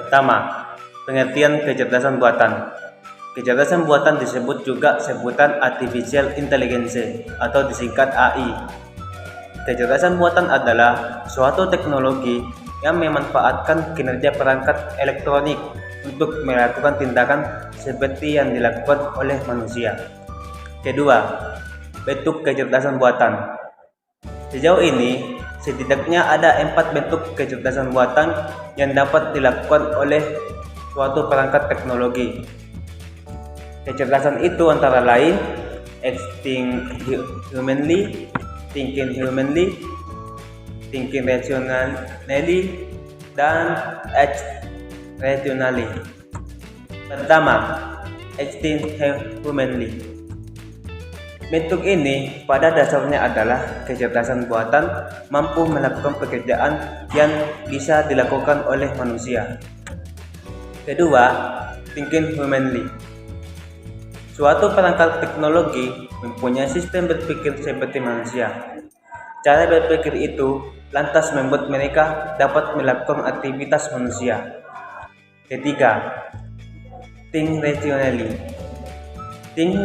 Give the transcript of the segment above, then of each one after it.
Pertama, pengertian kecerdasan buatan. Kecerdasan buatan disebut juga sebutan artificial intelligence atau disingkat AI. Kecerdasan buatan adalah suatu teknologi yang memanfaatkan kinerja perangkat elektronik untuk melakukan tindakan seperti yang dilakukan oleh manusia. Kedua, bentuk kecerdasan buatan. Sejauh ini, setidaknya ada 4 bentuk kecerdasan buatan yang dapat dilakukan oleh suatu perangkat teknologi. Kecerdasan itu antara lain acting humanly, thinking humanly, thinking rationally, dan act rationally. Pertama, acting humanly. Bentuk ini pada dasarnya adalah kecerdasan buatan mampu melakukan pekerjaan yang bisa dilakukan oleh manusia. Kedua, thinking humanly. Suatu perangkat teknologi mempunyai sistem berpikir seperti manusia. Cara berpikir itu lantas membuat mereka dapat melakukan aktivitas manusia. Ketiga, think rationally. Think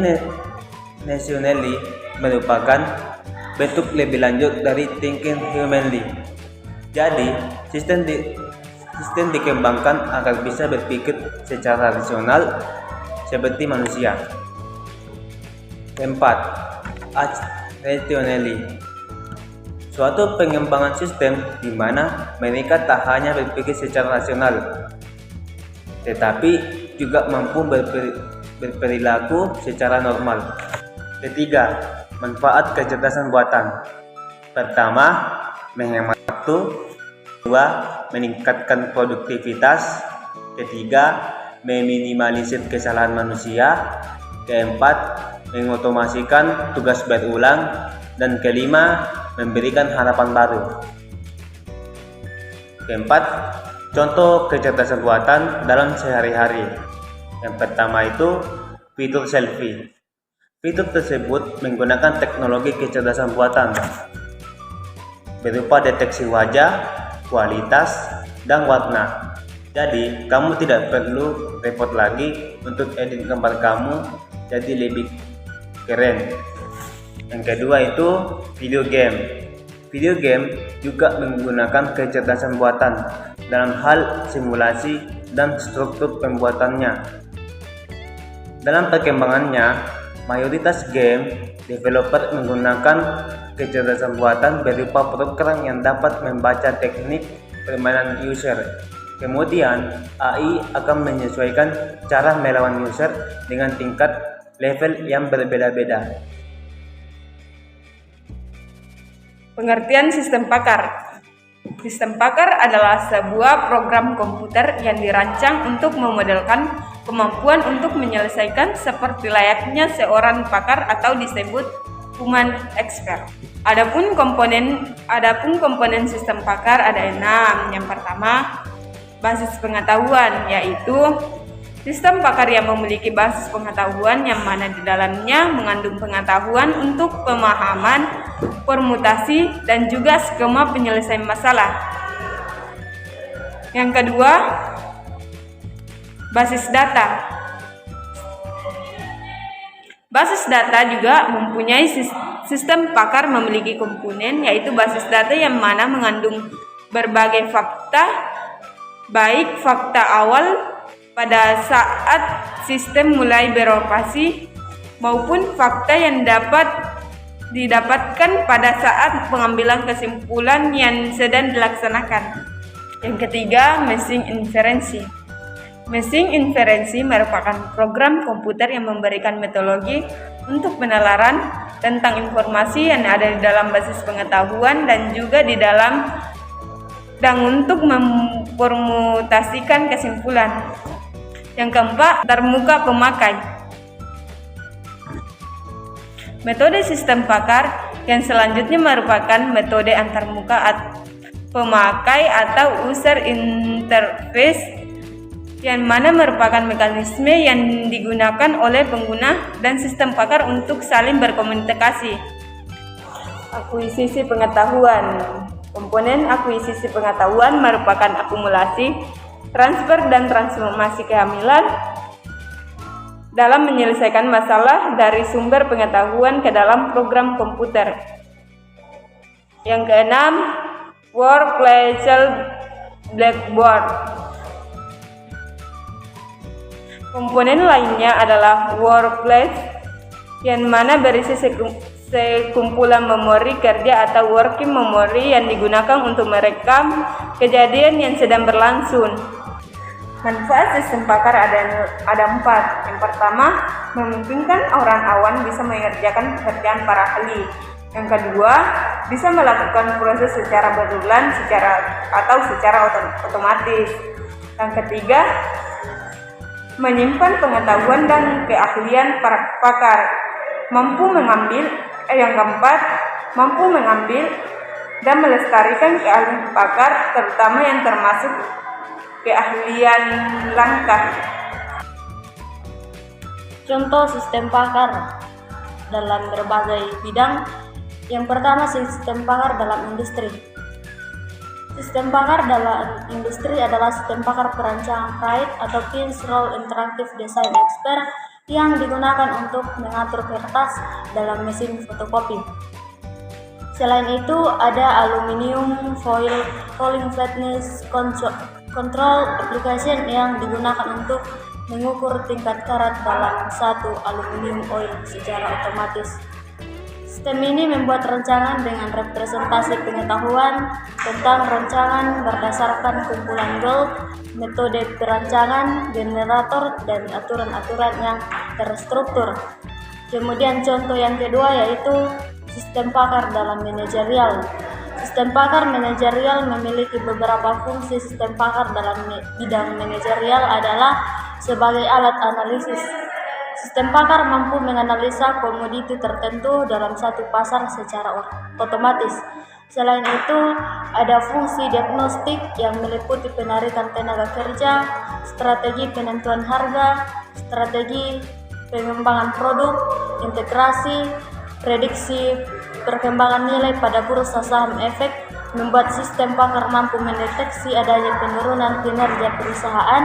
rationally merupakan bentuk lebih lanjut dari thinking humanly. Jadi, sistem dikembangkan agar bisa berpikir secara rasional seperti manusia. Keempat, act rationally. Suatu pengembangan sistem di mana mereka tak hanya berpikir secara rasional, tetapi juga mampu berperilaku secara normal. Ketiga, manfaat kecerdasan buatan. Pertama, menghemat waktu. Kedua, meningkatkan produktivitas. Ketiga, meminimalisir kesalahan manusia. Keempat, mengotomasikan tugas berulang. Dan kelima, memberikan harapan baru. Keempat, contoh kecerdasan buatan dalam sehari-hari. Yang pertama itu fitur selfie. Fitur tersebut menggunakan teknologi kecerdasan buatan berupa deteksi wajah, kualitas, dan warna. Jadi, kamu tidak perlu repot lagi untuk edit gambar kamu jadi lebih keren. Yang kedua itu video game. Video game juga menggunakan kecerdasan buatan dalam hal simulasi dan struktur pembuatannya. Dalam perkembangannya, mayoritas game developer menggunakan kecerdasan buatan berupa program yang dapat membaca teknik permainan user. Kemudian, AI akan menyesuaikan cara melawan user dengan tingkat level yang berbeda-beda. Pengertian sistem pakar. Sistem pakar adalah sebuah program komputer yang dirancang untuk memodelkan kemampuan untuk menyelesaikan seperti layaknya seorang pakar atau disebut human expert. Adapun komponen sistem pakar ada 6. Yang pertama, basis pengetahuan, yaitu sistem pakar yang memiliki basis pengetahuan yang mana di dalamnya mengandung pengetahuan untuk pemahaman, permutasi, dan juga skema penyelesaian masalah. Yang kedua, basis data. Basis data juga mempunyai sistem pakar memiliki komponen, yaitu basis data yang mana mengandung berbagai fakta, baik fakta awal pada saat sistem mulai beroperasi maupun fakta yang dapat didapatkan pada saat pengambilan kesimpulan yang sedang dilaksanakan. Yang ketiga, machine inferensi. Machine inferensi merupakan program komputer yang memberikan metodologi untuk penalaran tentang informasi yang ada di dalam basis pengetahuan dan juga di dalam dan untuk mempermutasikan kesimpulan. Yang keempat, antarmuka pemakai. Metode sistem pakar yang selanjutnya merupakan metode antarmuka pemakai atau user interface, yang mana merupakan mekanisme yang digunakan oleh pengguna dan sistem pakar untuk saling berkomunikasi. Akuisisi pengetahuan. Komponen akuisisi pengetahuan merupakan akumulasi transfer dan transformasi kehamilan, dalam menyelesaikan masalah dari sumber pengetahuan ke dalam program komputer. Yang keenam, workplace blackboard. Komponen lainnya adalah workplace, yang mana berisi sekumpulan memori kerja atau working memory yang digunakan untuk merekam kejadian yang sedang berlangsung. Manfaat sistem pakar ada 4. Yang pertama, memungkinkan orang awam bisa mengerjakan pekerjaan para ahli. Yang kedua, bisa melakukan proses secara berulang atau secara otomatis. Yang ketiga, menyimpan pengetahuan dan keahlian para pakar. Yang keempat, mampu mengambil dan melestarikan keahlian pakar, terutama yang termasuk keahlian langka. Contoh sistem pakar dalam berbagai bidang. Yang pertama, sistem pakar dalam industri. Sistem pakar dalam industri adalah sistem pakar perancangan kait atau Pins Roll Interactive Design Expert yang digunakan untuk mengatur kertas dalam mesin fotokopi. Selain itu, ada aluminium foil rolling flatness control application yang digunakan untuk mengukur tingkat karat dalam satu aluminium oil secara otomatis. Sistem ini membuat rancangan dengan representasi pengetahuan tentang rancangan berdasarkan kumpulan goal, metode perancangan, generator, dan aturan-aturan yang terstruktur. Kemudian contoh yang kedua yaitu sistem pakar dalam manajerial. Sistem pakar manajerial memiliki beberapa fungsi. Sistem pakar dalam bidang manajerial adalah sebagai alat analisis. Sistem pakar mampu menganalisa komoditi tertentu dalam satu pasar secara otomatis. Selain itu, ada fungsi diagnostik yang meliputi penarikan tenaga kerja, strategi penentuan harga, strategi pengembangan produk, integrasi, prediksi perkembangan nilai pada bursa saham efek, membuat sistem pakar mampu mendeteksi adanya penurunan kinerja perusahaan,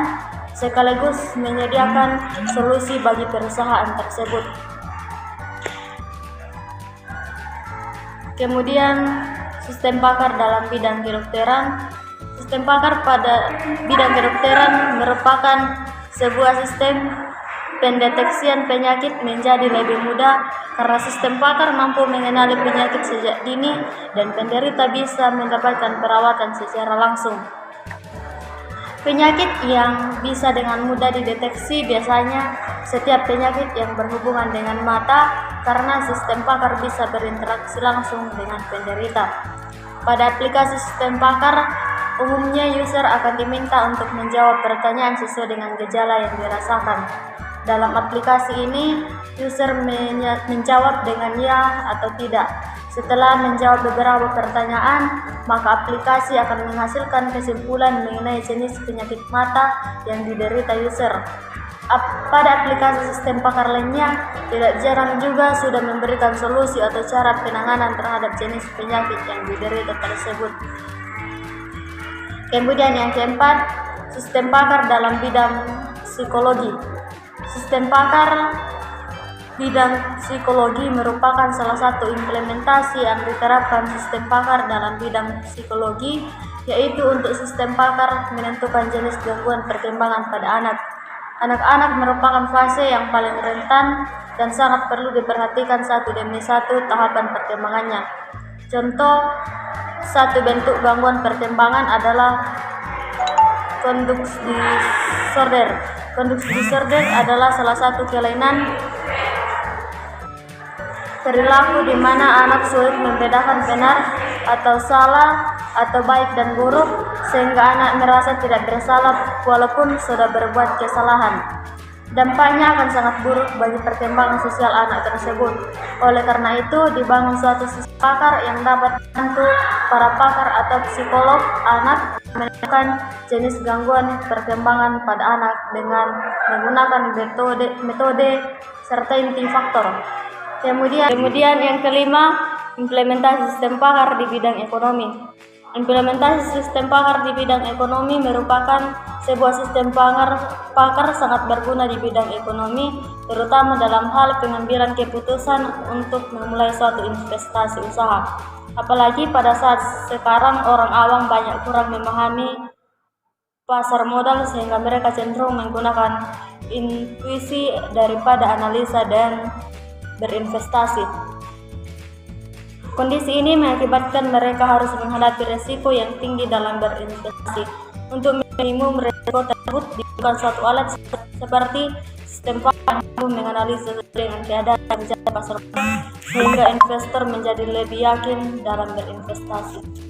sekaligus menyediakan solusi bagi perusahaan tersebut. Kemudian, sistem pakar dalam bidang kedokteran. Sistem pakar pada bidang kedokteran merupakan sebuah sistem pendeteksian penyakit menjadi lebih mudah karena sistem pakar mampu mengenali penyakit sejak dini dan penderita bisa mendapatkan perawatan secara langsung. Penyakit yang bisa dengan mudah dideteksi biasanya setiap penyakit yang berhubungan dengan mata karena sistem pakar bisa berinteraksi langsung dengan penderita. Pada aplikasi sistem pakar, umumnya user akan diminta untuk menjawab pertanyaan sesuai dengan gejala yang dirasakan. Dalam aplikasi ini, user menjawab dengan ya atau tidak. Setelah menjawab beberapa pertanyaan, maka aplikasi akan menghasilkan kesimpulan mengenai jenis penyakit mata yang diderita user. Pada aplikasi sistem pakar lainnya, tidak jarang juga sudah memberikan solusi atau cara penanganan terhadap jenis penyakit yang diderita tersebut. Kemudian yang keempat, sistem pakar dalam bidang psikologi. Sistem pakar bidang psikologi merupakan salah satu implementasi yang diterapkan sistem pakar dalam bidang psikologi, yaitu untuk sistem pakar menentukan jenis gangguan perkembangan pada anak. Anak-anak merupakan fase yang paling rentan dan sangat perlu diperhatikan satu demi satu tahapan perkembangannya. Contoh satu bentuk gangguan perkembangan adalah conduct disorder. Conduct disorder adalah salah satu kelainan perilaku di mana anak sulit membedakan benar atau salah atau baik dan buruk, sehingga anak merasa tidak bersalah walaupun sudah berbuat kesalahan. Dampaknya akan sangat buruk bagi perkembangan sosial anak tersebut. Oleh karena itu, dibangun suatu sistem pakar yang dapat membantu para pakar atau psikolog anak menemukan jenis gangguan perkembangan pada anak dengan menggunakan metode certainty factor. Kemudian yang kelima, implementasi sistem pakar di bidang ekonomi. Implementasi sistem pakar di bidang ekonomi merupakan sebuah sistem pakar sangat berguna di bidang ekonomi, terutama dalam hal pengambilan keputusan untuk memulai suatu investasi usaha. Apalagi pada saat sekarang orang awam banyak kurang memahami pasar modal sehingga mereka cenderung menggunakan intuisi daripada analisa dan berinvestasi. Kondisi ini mengakibatkan mereka harus menghadapi resiko yang tinggi dalam berinvestasi. Untuk minimum resiko tersebut dibutuhkan suatu alat seperti sistem pakar yang mampu menganalisis dengan keadaan dan pasar sehingga investor menjadi lebih yakin dalam berinvestasi.